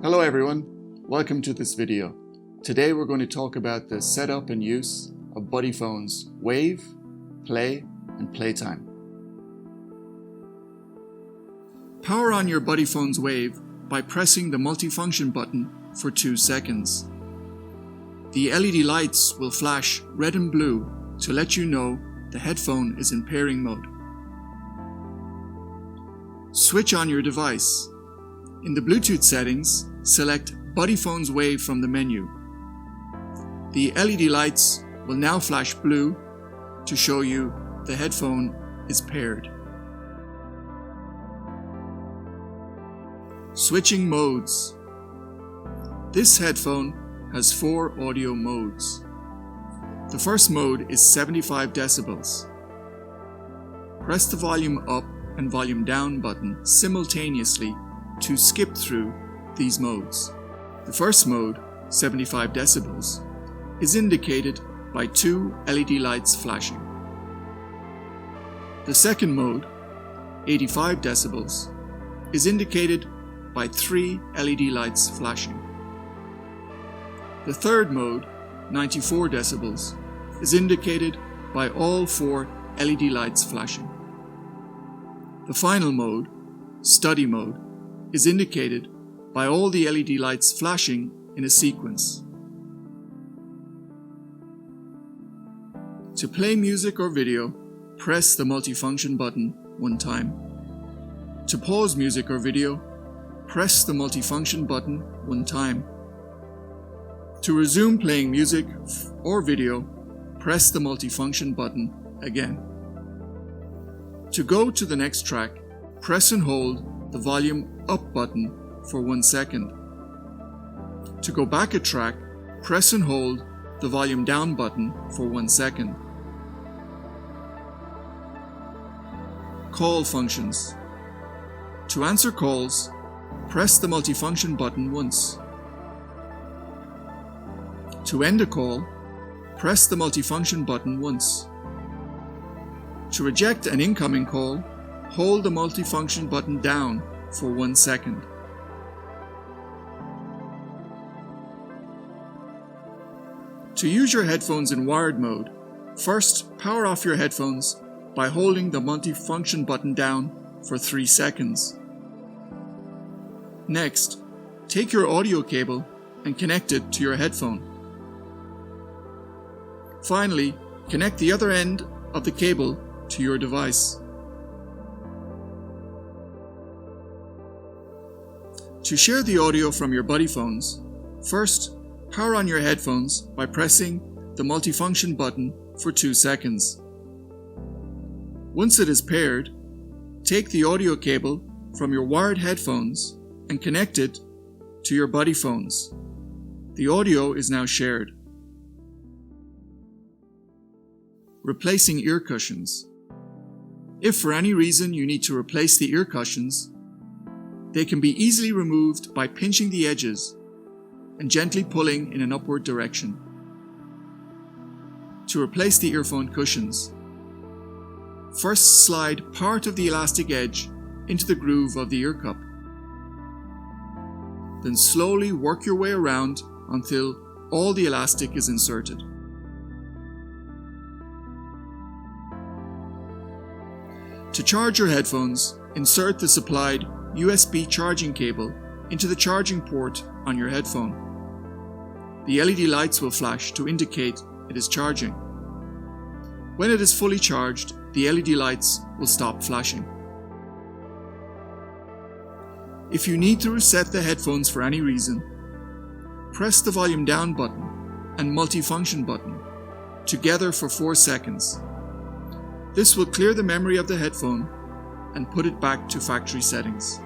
Hello everyone, welcome to this video. Today we're going to talk about the setup and use of BuddyPhones Wave, Play and Playtime. Power on your BuddyPhones Wave by pressing the multifunction button for 2 seconds. The LED lights will flash red and blue to let you know the headphone is in pairing mode. Switch on your device. In the Bluetooth settings, select BuddyPhones Wave from the menu. The LED lights will now flash blue to show you the headphone is paired. Switching modes. This headphone has 4 audio modes. The first mode is 75 decibels. Press the volume up and volume down button simultaneously to skip through these modes. The first mode, 75 decibels, is indicated by 2 LED lights flashing. The second mode, 85 decibels, is indicated by 3 LED lights flashing. The third mode, 94 decibels, is indicated by all 4 LED lights flashing. The final mode, study mode, is indicated by all the LED lights flashing in a sequence. To play music or video, press the multifunction button 1 time. To pause music or video, press the multifunction button 1 time. To resume playing music or video, press the multifunction button again. To go to the next track, press and hold the volume up button for 1 second. To go back a track, press and hold the volume down button for 1 second. Call functions. To answer calls, press the multifunction button once. To end a call, press the multifunction button once. To reject an incoming call, hold the multifunction button down for 1 second. To use your headphones in wired mode, first power off your headphones by holding the multifunction button down for 3 seconds. Next, take your audio cable and connect it to your headphone. Finally, connect the other end of the cable to your device. To share the audio from your BuddyPhones, first power on your headphones by pressing the multifunction button for 2 seconds. Once it is paired, take the audio cable from your wired headphones and connect it to your BuddyPhones. The audio is now shared. Replacing ear cushions. If for any reason you need to replace the ear cushions, they can be easily removed by pinching the edges and gently pulling in an upward direction. To replace the earphone cushions, first slide part of the elastic edge into the groove of the ear cup. Then slowly work your way around until all the elastic is inserted. To charge your headphones, insert the supplied USB charging cable into the charging port on your headphone. The LED lights will flash to indicate it is charging. When it is fully charged, the LED lights will stop flashing. If you need to reset the headphones for any reason, press the volume down button and multifunction button together for 4 seconds. This will clear the memory of the headphone and put it back to factory settings.